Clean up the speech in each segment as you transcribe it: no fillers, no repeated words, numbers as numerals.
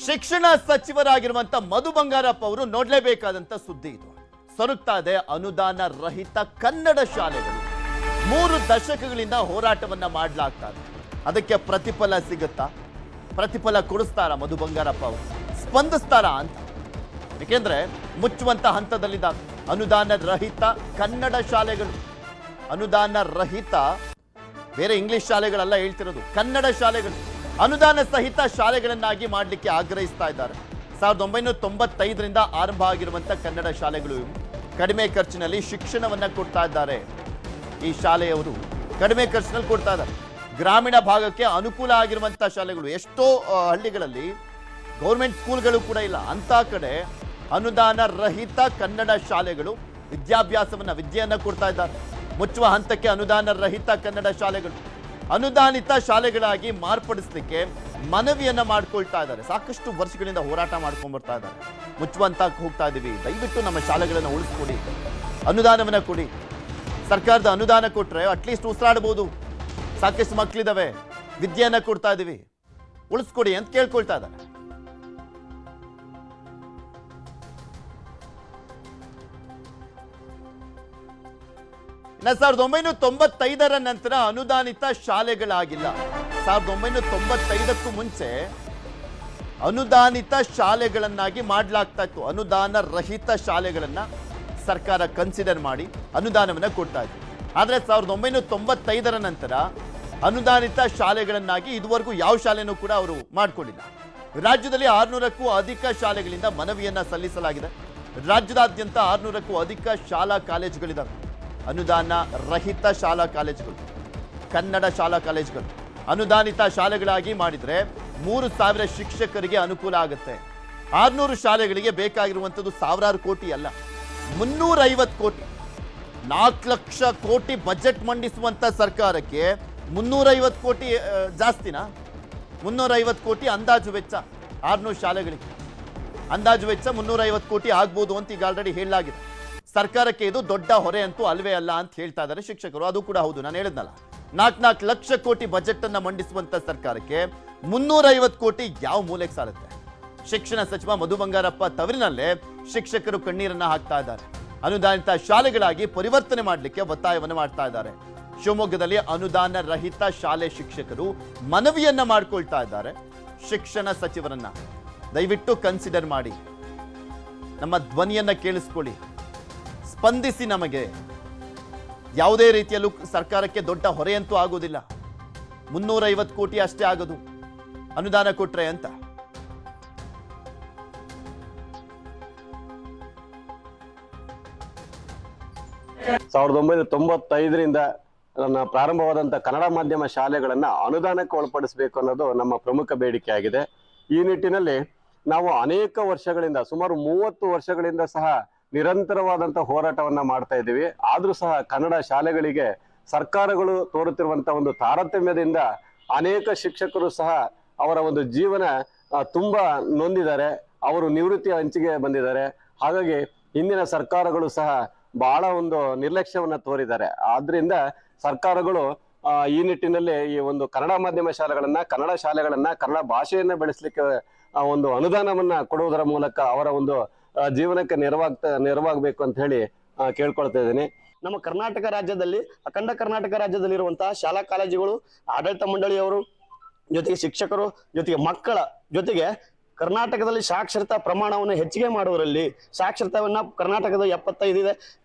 ಶಿಕ್ಷಣ ಸಚಿವರಾಗಿರುವಂತ ಮಧು ಬಂಗಾರಪ್ಪ ಅವರು ನೋಡಲೇಬೇಕಾದಂತ ಸುದ್ದಿ ಇದು. ಸೊರಗ್ತಾ ಇದೆ ಅನುದಾನ ರಹಿತ ಕನ್ನಡ ಶಾಲೆಗಳು. 3 ದಶಕಗಳಿಂದ ಹೋರಾಟವನ್ನ ಮಾಡಲಾಗ್ತಾ ಇದೆ. ಅದಕ್ಕೆ ಪ್ರತಿಫಲ ಸಿಗುತ್ತಾ? ಪ್ರತಿಫಲ ಕೊಡಿಸ್ತಾರ ಮಧು ಬಂಗಾರಪ್ಪ ಅವರು? ಸ್ಪಂದಿಸ್ತಾರ ಅಂತ? ಯಾಕೆಂದ್ರೆ ಮುಚ್ಚುವಂತ ಹಂತದಲ್ಲಿದ್ದ ಅನುದಾನ ರಹಿತ ಕನ್ನಡ ಶಾಲೆಗಳು, ಅನುದಾನ ರಹಿತ ಬೇರೆ ಇಂಗ್ಲಿಷ್ ಶಾಲೆಗಳೆಲ್ಲ ಹೇಳ್ತಿರೋದು, ಕನ್ನಡ ಶಾಲೆಗಳು ಅನುದಾನ ಸಹಿತ ಶಾಲೆಗಳನ್ನಾಗಿ ಮಾಡಲಿಕ್ಕೆ ಆಗ್ರಹಿಸ್ತಾ ಇದ್ದಾರೆ. 1995ರಿಂದ ಆರಂಭ ಆಗಿರುವಂತ ಕನ್ನಡ ಶಾಲೆಗಳು ಕಡಿಮೆ ಖರ್ಚಿನಲ್ಲಿ ಶಿಕ್ಷಣವನ್ನ ಕೊಡ್ತಾ ಇದ್ದಾರೆ. ಈ ಶಾಲೆಯವರು ಕಡಿಮೆ ಖರ್ಚಿನಲ್ಲಿ ಕೊಡ್ತಾ ಇದ್ದಾರೆ. ಗ್ರಾಮೀಣ ಭಾಗಕ್ಕೆ ಅನುಕೂಲ ಆಗಿರುವಂತ ಶಾಲೆಗಳು. ಎಷ್ಟೋ ಹಳ್ಳಿಗಳಲ್ಲಿ ಗೌರ್ಮೆಂಟ್ ಸ್ಕೂಲ್ಗಳು ಕೂಡ ಇಲ್ಲ, ಅಂತ ಕಡೆ ಅನುದಾನ ರಹಿತ ಕನ್ನಡ ಶಾಲೆಗಳು ವಿದ್ಯೆಯನ್ನ ಕೊಡ್ತಾ ಇದ್ದಾರೆ. ಮುಚ್ಚುವ ಹಂತಕ್ಕೆ ಅನುದಾನ ರಹಿತ ಕನ್ನಡ ಶಾಲೆಗಳು ಅನುದಾನಿತ ಶಾಲೆಗಳಾಗಿ ಮಾರ್ಪಡಿಸಲಿಕ್ಕೆ ಮನವಿಯನ್ನ ಮಾಡ್ಕೊಳ್ತಾ ಇದ್ದಾರೆ. ಸಾಕಷ್ಟು ವರ್ಷಗಳಿಂದ ಹೋರಾಟ ಮಾಡ್ಕೊಂಡ್ ಬರ್ತಾ ಇದ್ದಾರೆ. ಮುಚ್ಚುವಂತ ಹೋಗ್ತಾ ಇದೀವಿ, ದಯವಿಟ್ಟು ನಮ್ಮ ಶಾಲೆಗಳನ್ನು ಉಳಿಸ್ಕೊಡಿ, ಅನುದಾನವನ್ನ ಕೊಡಿ. ಸರ್ಕಾರದ ಅನುದಾನ ಕೊಟ್ರೆ ಅಟ್ಲೀಸ್ಟ್ ಉಸಿರಾಡಬಹುದು, ಸಾಕಷ್ಟು ಮಕ್ಕಳಿದಾವೆ, ವಿದ್ಯೆಯನ್ನ ಕೊಡ್ತಾ ಇದೀವಿ, ಉಳಿಸ್ಕೊಡಿ ಅಂತ ಕೇಳ್ಕೊಳ್ತಾ ಇದ್ದಾರೆ. ಇನ್ನು 1995ರ ನಂತರ ಅನುದಾನಿತ ಶಾಲೆಗಳಾಗಿಲ್ಲ. 1995ಕ್ಕೂ ಮುಂಚೆ ಅನುದಾನಿತ ಶಾಲೆಗಳನ್ನಾಗಿ ಮಾಡಲಾಗ್ತಾ ಇತ್ತು. ಅನುದಾನ ರಹಿತ ಶಾಲೆಗಳನ್ನ ಸರ್ಕಾರ ಕನ್ಸಿಡರ್ ಮಾಡಿ ಅನುದಾನವನ್ನ ಕೊಡ್ತಾ ಇತ್ತು. ಆದ್ರೆ 1995ರ ನಂತರ ಅನುದಾನಿತ ಶಾಲೆಗಳನ್ನಾಗಿ ಇದುವರೆಗೂ ಯಾವ ಶಾಲೆನೂ ಕೂಡ ಅವರು ಮಾಡ್ಕೊಂಡಿಲ್ಲ. ರಾಜ್ಯದಲ್ಲಿ 600ಕ್ಕೂ ಅಧಿಕ ಶಾಲೆಗಳಿಂದ ಮನವಿಯನ್ನ ಸಲ್ಲಿಸಲಾಗಿದೆ. ರಾಜ್ಯದಾದ್ಯಂತ 600ಕ್ಕೂ ಅಧಿಕ ಶಾಲಾ ಕಾಲೇಜುಗಳಿದ್ದಾವೆ. ಅನುದಾನ ರಹಿತ ಶಾಲಾ ಕಾಲೇಜುಗಳು, ಕನ್ನಡ ಶಾಲಾ ಕಾಲೇಜುಗಳು ಅನುದಾನಿತ ಶಾಲೆಗಳಾಗಿ ಮಾಡಿದ್ರೆ 3000 ಶಿಕ್ಷಕರಿಗೆ ಅನುಕೂಲ ಆಗುತ್ತೆ. 600 ಶಾಲೆಗಳಿಗೆ ಬೇಕಾಗಿರುವಂಥದ್ದು ಸಾವಿರಾರು ಕೋಟಿ ಅಲ್ಲ, 350 ಕೋಟಿ. 4 ಲಕ್ಷ ಕೋಟಿ ಬಜೆಟ್ ಮಂಡಿಸುವಂತ ಸರ್ಕಾರಕ್ಕೆ 350 ಕೋಟಿ ಜಾಸ್ತಿನಾ? 350 ಕೋಟಿ ಅಂದಾಜು ವೆಚ್ಚ 600 ಶಾಲೆಗಳಿಗೆ. ಅಂದಾಜು ವೆಚ್ಚ 350 ಕೋಟಿ ಆಗ್ಬೋದು ಅಂತ ಈಗ ಆಲ್ರೆಡಿ ಹೇಳಲಾಗಿದೆ. ಸರ್ಕಾರಕ್ಕೆ ಇದು ದೊಡ್ಡ ಹೊರೆ ಅಂತೂ ಅಲ್ವೇ ಅಲ್ಲ ಅಂತ ಹೇಳ್ತಾ ಇದ್ದಾರೆ ಶಿಕ್ಷಕರು. ಅದು ಕೂಡ ಹೌದು, ನಾನು ಹೇಳಿದ್ನಲ್ಲ, 4 ಲಕ್ಷ ಕೋಟಿ ಬಜೆಟ್ ಅನ್ನ ಮಂಡಿಸುವಂತ ಸರ್ಕಾರಕ್ಕೆ 350 ಕೋಟಿ ಯಾವ ಮೂಲೆಗೆ ಸಾಲುತ್ತೆ? ಶಿಕ್ಷಣ ಸಚಿವ ಮಧು ಬಂಗಾರಪ್ಪ ತವರಿನಲ್ಲೇ ಶಿಕ್ಷಕರು ಕಣ್ಣೀರನ್ನ ಹಾಕ್ತಾ ಇದ್ದಾರೆ. ಅನುದಾನಿತ ಶಾಲೆಗಳಾಗಿ ಪರಿವರ್ತನೆ ಮಾಡಲಿಕ್ಕೆ ಒತ್ತಾಯವನ್ನು ಮಾಡ್ತಾ ಇದ್ದಾರೆ. ಶಿವಮೊಗ್ಗದಲ್ಲಿ ಅನುದಾನ ರಹಿತ ಶಾಲೆ ಶಿಕ್ಷಕರು ಮನವಿಯನ್ನ ಮಾಡ್ಕೊಳ್ತಾ ಇದ್ದಾರೆ. ಶಿಕ್ಷಣ ಸಚಿವರನ್ನ ದಯವಿಟ್ಟು ಕನ್ಸಿಡರ್ ಮಾಡಿ, ನಮ್ಮ ಧ್ವನಿಯನ್ನ ಕೇಳಿಸ್ಕೊಳ್ಳಿ, ಸ್ಪಂದಿಸಿ. ನಮಗೆ ಯಾವುದೇ ರೀತಿಯಲ್ಲೂ ಸರ್ಕಾರಕ್ಕೆ ದೊಡ್ಡ ಹೊರೆಯಂತೂ ಆಗೋದಿಲ್ಲ. 350 ಕೋಟಿ ಅಷ್ಟೇ ಆಗೋದು ಅನುದಾನ ಕೊಟ್ರೆ ಅಂತ. ಸಾವಿರದ 1995ರಿಂದ ಪ್ರಾರಂಭವಾದಂತ ಕನ್ನಡ ಮಾಧ್ಯಮ ಶಾಲೆಗಳನ್ನ ಅನುದಾನಕ್ಕೆ ಒಳಪಡಿಸಬೇಕು ಅನ್ನೋದು ನಮ್ಮ ಪ್ರಮುಖ ಬೇಡಿಕೆ ಆಗಿದೆ. ಈ ನಿಟ್ಟಿನಲ್ಲಿ ನಾವು ಅನೇಕ ವರ್ಷಗಳಿಂದ, ಸುಮಾರು 30 ವರ್ಷಗಳಿಂದ ಸಹ ನಿರಂತರವಾದಂತ ಹೋರಾಟವನ್ನ ಮಾಡ್ತಾ ಇದ್ದೀವಿ. ಆದ್ರೂ ಸಹ ಕನ್ನಡ ಶಾಲೆಗಳಿಗೆ ಸರ್ಕಾರಗಳು ತೋರುತ್ತಿರುವಂತ ಒಂದು ತಾರತಮ್ಯದಿಂದ ಅನೇಕ ಶಿಕ್ಷಕರು ಸಹ ಅವರ ಒಂದು ಜೀವನ ತುಂಬಾ ನೊಂದಿದ್ದಾರೆ. ಅವರು ನಿವೃತ್ತಿ ಅಂಚಿಗೆ ಬಂದಿದ್ದಾರೆ. ಹಾಗಾಗಿ ಹಿಂದಿನ ಸರ್ಕಾರಗಳು ಸಹ ಬಹಳ ಒಂದು ನಿರ್ಲಕ್ಷ್ಯವನ್ನ ತೋರಿದ್ದಾರೆ. ಆದ್ರಿಂದ ಸರ್ಕಾರಗಳು ಈ ನಿಟ್ಟಿನಲ್ಲಿ ಈ ಒಂದು ಕನ್ನಡ ಮಾಧ್ಯಮ ಶಾಲೆಗಳನ್ನ, ಕನ್ನಡ ಶಾಲೆಗಳನ್ನ, ಕನ್ನಡ ಭಾಷೆಯನ್ನ ಬೆಳೆಸಲಿಕ್ಕೆ ಒಂದು ಅನುದಾನವನ್ನ ಕೊಡುವುದರ ಮೂಲಕ ಅವರ ಒಂದು ಜೀವನಕ್ಕೆ ನೆರವಾಗಬೇಕು ಅಂತ ಹೇಳಿ ಕೇಳ್ಕೊಳ್ತಾ ಇದ್ದೀನಿ. ನಮ್ಮ ಕರ್ನಾಟಕ ರಾಜ್ಯದಲ್ಲಿ, ಅಖಂಡ ಕರ್ನಾಟಕ ರಾಜ್ಯದಲ್ಲಿರುವಂತಹ ಶಾಲಾ ಕಾಲೇಜುಗಳು, ಆಡಳಿತ ಮಂಡಳಿಯವರು, ಜೊತೆಗೆ ಶಿಕ್ಷಕರು, ಜೊತೆಗೆ ಮಕ್ಕಳ ಜೊತೆಗೆ ಕರ್ನಾಟಕದಲ್ಲಿ ಸಾಕ್ಷರತಾ ಪ್ರಮಾಣವನ್ನು ಹೆಚ್ಚಿಗೆ ಮಾಡುವುದರಲ್ಲಿ, ಸಾಕ್ಷರತಾವನ್ನ ಕರ್ನಾಟಕದ 75 ಇದೆ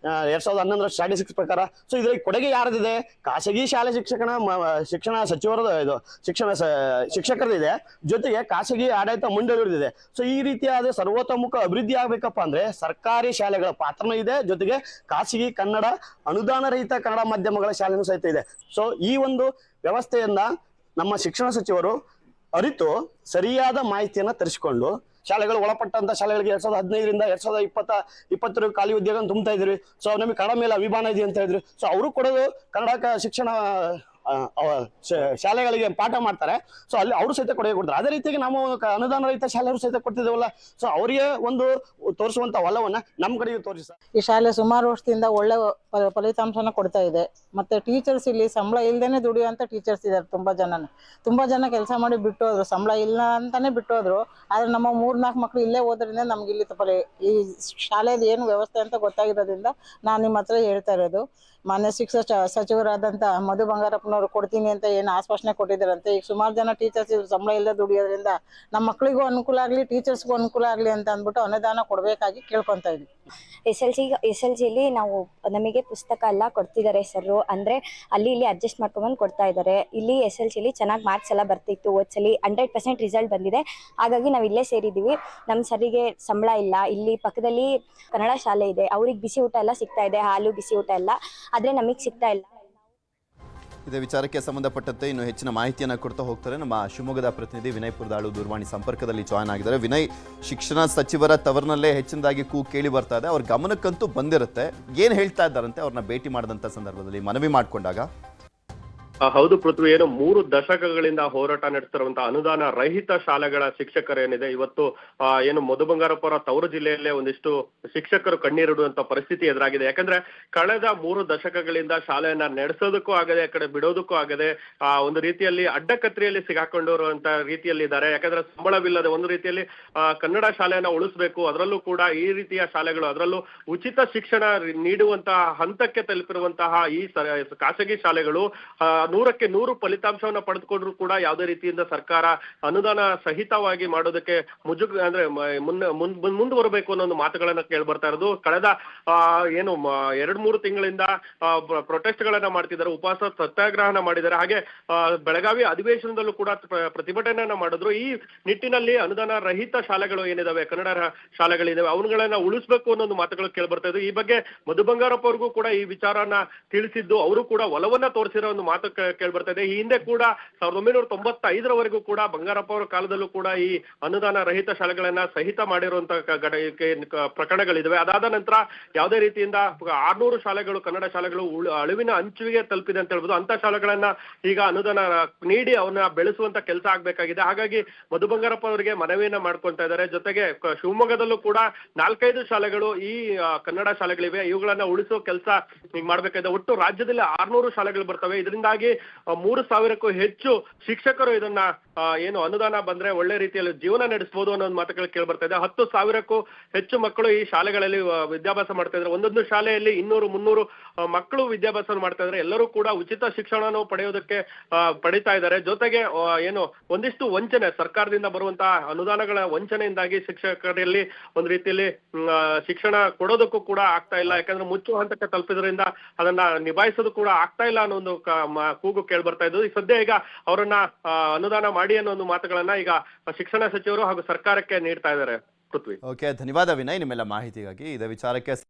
2011ರ ಸ್ಟಾಟಿಸ್ಟಿಕ್ಸ್ ಪ್ರಕಾರ. ಸೊ ಇದರಲ್ಲಿ ಕೊಡುಗೆ ಯಾರದಿದೆ? ಖಾಸಗಿ ಶಾಲೆ ಶಿಕ್ಷಣ ಸಚಿವರದ ಇದು ಶಿಕ್ಷಕರದಿದೆ, ಜೊತೆಗೆ ಖಾಸಗಿ ಆಡಳಿತ ಮಂಡಳಿಯರದಿದೆ. ಸೊ ಈ ರೀತಿಯಾದ ಸರ್ವತೋಮುಖ ಅಭಿವೃದ್ಧಿ ಆಗ್ಬೇಕಪ್ಪ ಅಂದ್ರೆ ಸರ್ಕಾರಿ ಶಾಲೆಗಳ ಪಾತ್ರನೂ ಇದೆ, ಜೊತೆಗೆ ಖಾಸಗಿ ಕನ್ನಡ ಅನುದಾನ ರಹಿತ ಕನ್ನಡ ಮಾಧ್ಯಮಗಳ ಶಾಲೆನೂ ಸಹಿತ ಇದೆ. ಸೊ ಈ ಒಂದು ವ್ಯವಸ್ಥೆಯನ್ನ ನಮ್ಮ ಶಿಕ್ಷಣ ಸಚಿವರು ಅರಿತು ಸರಿಯಾದ ಮಾಹಿತಿಯನ್ನ ತರಿಸಿಕೊಂಡು ಶಾಲೆಗಳು ಒಳಪಟ್ಟಂತ ಶಾಲೆಗಳಿಗೆ 2015ರಿಂದ 2020 ಖಾಲಿ ಉದ್ಯೋಗ ತುಂಬ್ತಾ ಇದ್ರಿ. ಸೊ ನಮಗೆ ಕನ್ನಡ ಮೇಲೆ ಅಭಿಮಾನ ಇದೆ ಅಂತ ಹೇಳಿದ್ರು. ಸೊ ಅವರು ಕೊಡೋದು ಕನ್ನಡ ಶಿಕ್ಷಣ ಶಾಲೆಗಳಿಗೆ ಪಾಠ ಮಾಡ್ತಾರೆ. ಸೊ ಅಲ್ಲಿ ಅವರು ಸಹಿತ ಕೊಡುಗೆ ಕೊಡ್ತಾರೆ. ಅದೇ ರೀತಿಯಾಗಿ ನಾವು ಅನುದಾನ ರಹಿತ ಶಾಲೆಯವರು ಸಹಿತ ಕೊಡ್ತಿದ್ದೇವಲ್ಲ. ಸೊ ಅವರಿಗೆ ಒಂದು ತೋರಿಸುವಂತ ಒಲವನ್ನ ನಮ್ಮ ಕಡೆಗೆ ತೋರಿಸಿ ಸರ್. ಈ ಶಾಲೆ ಸುಮಾರು ವರ್ಷದಿಂದ ಒಳ್ಳೆ ಫಲಿತಾಂಶನ ಕೊಡ್ತಾ ಇದೆ. ಮತ್ತೆ ಟೀಚರ್ಸ್ ಇಲ್ಲಿ ಸಂಬಳ ಇಲ್ದೇನೆ ದುಡಿಯುವಂತ ಟೀಚರ್ಸ್ ಇದ್ದಾರೆ. ತುಂಬಾ ಜನ ಕೆಲಸ ಮಾಡಿ ಬಿಟ್ಟು ಹೋದ್ರು, ಸಂಬಳ ಇಲ್ಲ ಅಂತಾನೆ ಬಿಟ್ಟು ಹೋದ್ರು. ಆದ್ರೆ ನಮ್ಮ 3-4 ಮಕ್ಳು ಇಲ್ಲೇ ಹೋದ್ರಿಂದ ನಮ್ಗೆ ಇಲ್ಲಿ ಈ ಶಾಲೆದು ಏನು ವ್ಯವಸ್ಥೆ ಅಂತ ಗೊತ್ತಾಗಿರೋದ್ರಿಂದ ನಾನು ನಿಮ್ಮ ಹತ್ರ ಹೇಳ್ತಾ ಇರೋದು. ಮಾನ್ಯ ಶಿಕ್ಷಣ ಸಚಿವರಾದಂತ ಮಧು ಬಂಗಾರಪ್ಪನವರು ಕೊಡ್ತೀನಿ ಅಂತ ಏನು ಆಶ್ವಾಸನೆ ಕೊಟ್ಟಿದ್ದಾರಂತೆ. ಈಗ ಸುಮಾರು ಜನ ಟೀಚರ್ಸ್ ಸಂಬಳ ಇಲ್ಲದೆ ದುಡಿಯೋದ್ರಿಂದ ನಮ್ಮ ಮಕ್ಕಳಿಗೂ ಅನುಕೂಲ ಆಗ್ಲಿ, ಟೀಚರ್ಸ್ಗೂ ಅನುಕೂಲ ಆಗ್ಲಿ ಅಂತ ಅಂದ್ಬಿಟ್ಟು ಅನುದಾನ ಕೊಡ್ಬೇಕಾಗಿ ಕೇಳ್ಕೊಂತ ಇದ್ವಿ. SLCಲಿ ನಾವು ನಮಗೆ ಪುಸ್ತಕ ಎಲ್ಲ ಕೊಡ್ತಿದ್ದಾರೆ ಸರ್. ಅಂದ್ರೆ ಅಲ್ಲಿ ಇಲ್ಲಿ ಅಡ್ಜಸ್ಟ್ ಮಾಡ್ಕೊಂಡ್ಬಂದು ಕೊಡ್ತಾ ಇದ್ದಾರೆ. ಇಲ್ಲಿ SLCಲಿ ಚೆನ್ನಾಗಿ ಮಾರ್ಕ್ಸ್ ಎಲ್ಲ ಬರ್ತಿತ್ತು. ಓದ್ಸಲಿ 100% ರಿಸಲ್ಟ್ ಬಂದಿದೆ. ಹಾಗಾಗಿ ನಾವು ಇಲ್ಲೇ ಸೇರಿದ್ದೀವಿ. ನಮ್ಮ ಸರಿಗೆ ಸಂಬಳ ಇಲ್ಲ. ಇಲ್ಲಿ ಪಕ್ಕದಲ್ಲಿ ಕನ್ನಡ ಶಾಲೆ ಇದೆ, ಅವ್ರಿಗೆ ಬಿಸಿ ಊಟ ಎಲ್ಲ ಸಿಗ್ತಾ ಇದೆ, ಹಾಲು ಬಿಸಿ ಊಟ ಎಲ್ಲ. ಆದ್ರೆ ನಮಗೆ ಸಿಗ್ತಾ ಇಲ್ಲ. ಇದೇ ವಿಚಾರಕ್ಕೆ ಸಂಬಂಧಪಟ್ಟಂತೆ ಇನ್ನು ಹೆಚ್ಚಿನ ಮಾಹಿತಿಯನ್ನು ಕೊಡ್ತಾ ಹೋಗ್ತಾರೆ ನಮ್ಮ ಶಿವಮೊಗ್ಗದ ಪ್ರತಿನಿಧಿ ವಿನಯ್ ಪುರದಾಳು ದೂರವಾಣಿ ಸಂಪರ್ಕದಲ್ಲಿ ಜಾಯ್ನ್ ಆಗಿದ್ದಾರೆ. ವಿನಯ್, ಶಿಕ್ಷಣ ಸಚಿವರ ತವರಿನಲ್ಲೇ ಹೆಚ್ಚಿನದಾಗಿ ಕೂಗು ಕೇಳಿ ಬರ್ತಾ ಇದೆ. ಅವ್ರ ಗಮನಕ್ಕಂತೂ ಬಂದಿರುತ್ತೆ. ಏನು ಹೇಳ್ತಾ ಇದ್ದಾರಂತೆ ಅವ್ರನ್ನ ಭೇಟಿ ಮಾಡಿದಂಥ ಸಂದರ್ಭದಲ್ಲಿ, ಮನವಿ ಮಾಡಿಕೊಂಡಾಗ? ಹೌದು ಪೃಥ್ವಿ, ಏನು 3 ದಶಕಗಳಿಂದ ಹೋರಾಟ ನಡೆಸ್ತಿರುವಂತಹ ಅನುದಾನ ರಹಿತ ಶಾಲೆಗಳ ಶಿಕ್ಷಕರೇನಿದೆ, ಇವತ್ತು ಏನು ಮಧು ಬಂಗಾರಪ್ಪ ಅವರ ತವರು ಜಿಲ್ಲೆಯಲ್ಲೇ ಒಂದಿಷ್ಟು ಶಿಕ್ಷಕರು ಕಣ್ಣೀರಿಡುವಂತ ಪರಿಸ್ಥಿತಿ ಎದುರಾಗಿದೆ. ಯಾಕಂದ್ರೆ ಕಳೆದ 3 ದಶಕಗಳಿಂದ ಶಾಲೆಯನ್ನ ನಡೆಸೋದಕ್ಕೂ ಆಗದೆ, ಆ ಕಡೆ ಬಿಡೋದಕ್ಕೂ ಆಗದೆ, ಒಂದು ರೀತಿಯಲ್ಲಿ ಅಡ್ಡಕತ್ರಿಯಲ್ಲಿ ಸಿಗಾಕೊಂಡಿರುವಂತ ರೀತಿಯಲ್ಲಿ ಇದ್ದಾರೆ. ಯಾಕಂದ್ರೆ ಸಂಬಳವಿಲ್ಲದೆ ಒಂದು ರೀತಿಯಲ್ಲಿ ಕನ್ನಡ ಶಾಲೆಯನ್ನ ಉಳಿಸ್ಬೇಕು, ಅದರಲ್ಲೂ ಕೂಡ ಈ ರೀತಿಯ ಶಾಲೆಗಳು, ಅದರಲ್ಲೂ ಉಚಿತ ಶಿಕ್ಷಣ ನೀಡುವಂತಹ ಹಂತಕ್ಕೆ ತಲುಪಿರುವಂತಹ ಈ ಖಾಸಗಿ ಶಾಲೆಗಳು 100ಕ್ಕೆ 100 ಫಲಿತಾಂಶವನ್ನ ಪಡೆದುಕೊಂಡ್ರು ಕೂಡ ಯಾವುದೇ ರೀತಿಯಿಂದ ಸರ್ಕಾರ ಅನುದಾನ ಸಹಿತವಾಗಿ ಮಾಡೋದಕ್ಕೆ ಮುಂದುವರಬೇಕು ಅನ್ನೋ ಒಂದು ಮಾತುಗಳನ್ನ ಕೇಳಿ ಬರ್ತಾ ಇರೋದು. ಕಳೆದ ಏನು 2-3 ತಿಂಗಳಿಂದ ಪ್ರೊಟೆಸ್ಟ್ ಗಳನ್ನ ಮಾಡ್ತಿದ್ದಾರೆ, ಉಪವಾಸ ಸತ್ಯಾಗ್ರಹನ ಮಾಡಿದ್ದಾರೆ. ಹಾಗೆ ಬೆಳಗಾವಿ ಅಧಿವೇಶನದಲ್ಲೂ ಕೂಡ ಪ್ರತಿಭಟನೆಯನ್ನ ಮಾಡಿದ್ರು. ಈ ನಿಟ್ಟಿನಲ್ಲಿ ಅನುದಾನ ರಹಿತ ಶಾಲೆಗಳು ಏನಿದಾವೆ, ಕನ್ನಡ ಶಾಲೆಗಳಿದಾವೆ, ಅವುಗಳನ್ನ ಉಳಿಸ್ಬೇಕು ಅನ್ನೋ ಮಾತುಗಳು ಕೇಳಿ ಬರ್ತಾ ಇದ್ವು. ಈ ಬಗ್ಗೆ ಮಧು ಬಂಗಾರಪ್ಪ ಅವ್ರಿಗೂ ಕೂಡ ಈ ವಿಚಾರನ ತಿಳಿಸಿದ್ದು, ಅವರು ಕೂಡ ಒಲವನ್ನ ತೋರಿಸಿರೋ ಒಂದು ಮಾತು ಕೇಳಿ ಬರ್ತಾ ಇದೆ. ಈ ಹಿಂದೆ ಕೂಡ 1995ರವರೆಗೂ ಕೂಡ ಬಂಗಾರಪ್ಪ ಅವರ ಕಾಲದಲ್ಲೂ ಕೂಡ ಈ ಅನುದಾನ ರಹಿತ ಶಾಲೆಗಳನ್ನ ಸಹಿತ ಮಾಡಿರುವಂತಹ ಪ್ರಕರಣಗಳಿದಾವೆ. ಅದಾದ ನಂತರ ಯಾವುದೇ ರೀತಿಯಿಂದ 600 ಶಾಲೆಗಳು, ಕನ್ನಡ ಶಾಲೆಗಳು ಅಳಿವಿನ ಅಂಚುವಿಗೆ ತಲುಪಿದೆ ಅಂತ ಹೇಳ್ಬೋದು. ಅಂತ ಶಾಲೆಗಳನ್ನ ಈಗ ಅನುದಾನ ನೀಡಿ ಅವನ್ನ ಬೆಳೆಸುವಂತ ಕೆಲಸ ಆಗ್ಬೇಕಾಗಿದೆ. ಹಾಗಾಗಿ ಮಧು ಬಂಗಾರಪ್ಪ ಅವರಿಗೆ ಮನವಿಯನ್ನ ಮಾಡ್ಕೊಳ್ತಾ ಇದ್ದಾರೆ. ಜೊತೆಗೆ ಶಿವಮೊಗ್ಗದಲ್ಲೂ ಕೂಡ 4-5 ಶಾಲೆಗಳು ಈ ಕನ್ನಡ ಶಾಲೆಗಳಿವೆ, ಇವುಗಳನ್ನ ಉಳಿಸೋ ಕೆಲಸ ಈಗ ಮಾಡ್ಬೇಕಾಗಿದೆ. ಒಟ್ಟು ರಾಜ್ಯದಲ್ಲಿ 600 ಶಾಲೆಗಳು ಬರ್ತವೆ. ಇದರಿಂದಾಗಿ 3,000ಕ್ಕೂ ಹೆಚ್ಚು ಶಿಕ್ಷಕರು ಇದನ್ನ ಏನು ಅನುದಾನ ಬಂದ್ರೆ ಒಳ್ಳೆ ರೀತಿಯಲ್ಲಿ ಜೀವನ ನಡೆಸಬಹುದು ಅನ್ನೋ ಮಾತುಗಳು ಕೇಳಿ ಬರ್ತಾ ಇದೆ. 10,000ಕ್ಕೂ ಹೆಚ್ಚು ಮಕ್ಕಳು ಈ ಶಾಲೆಗಳಲ್ಲಿ ವಿದ್ಯಾಭ್ಯಾಸ ಮಾಡ್ತಾ ಇದ್ದಾರೆ. ಒಂದೊಂದು ಶಾಲೆಯಲ್ಲಿ 200-300 ಮಕ್ಕಳು ವಿದ್ಯಾಭ್ಯಾಸ ಮಾಡ್ತಾ ಇದ್ದಾರೆ. ಎಲ್ಲರೂ ಕೂಡ ಉಚಿತ ಶಿಕ್ಷಣವನ್ನು ಪಡಿತಾ ಇದ್ದಾರೆ. ಜೊತೆಗೆ ಏನು ಒಂದಿಷ್ಟು ವಂಚನೆ, ಸರ್ಕಾರದಿಂದ ಬರುವಂತಹ ಅನುದಾನಗಳ ವಂಚನೆಯಿಂದಾಗಿ ಶಿಕ್ಷಕರಲ್ಲಿ ಒಂದು ರೀತಿಯಲ್ಲಿ ಶಿಕ್ಷಣ ಕೊಡೋದಕ್ಕೂ ಕೂಡ ಆಗ್ತಾ ಇಲ್ಲ. ಯಾಕಂದ್ರೆ ಮುಚ್ಚುವ ಹಂತಕ್ಕೆ ತಲುಪಿದ್ರಿಂದ ಅದನ್ನ ನಿಭಾಯಿಸೋದು ಕೂಡ ಆಗ್ತಾ ಇಲ್ಲ ಅನ್ನೋ ಒಂದು ಕೂಗು ಕೇಳಿ ಬರ್ತಾ ಇದ್ದು. ಈ ಸದ್ಯ ಈಗ ಅವರನ್ನ ಅನುದಾನ ಮಾಡಿ ಅನ್ನೋ ಒಂದು ಮಾತುಗಳನ್ನ ಈಗ ಶಿಕ್ಷಣ ಸಚಿವರು ಹಾಗೂ ಸರ್ಕಾರಕ್ಕೆ ನೀಡ್ತಾ ಇದ್ದಾರೆ. ಪೃಥ್ವಿ, ಓಕೆ, ಧನ್ಯವಾದ ವಿನಯ್ ನಿಮ್ಮೆಲ್ಲ ಮಾಹಿತಿಗಾಗಿ. ಇದೇ ವಿಚಾರಕ್ಕೆ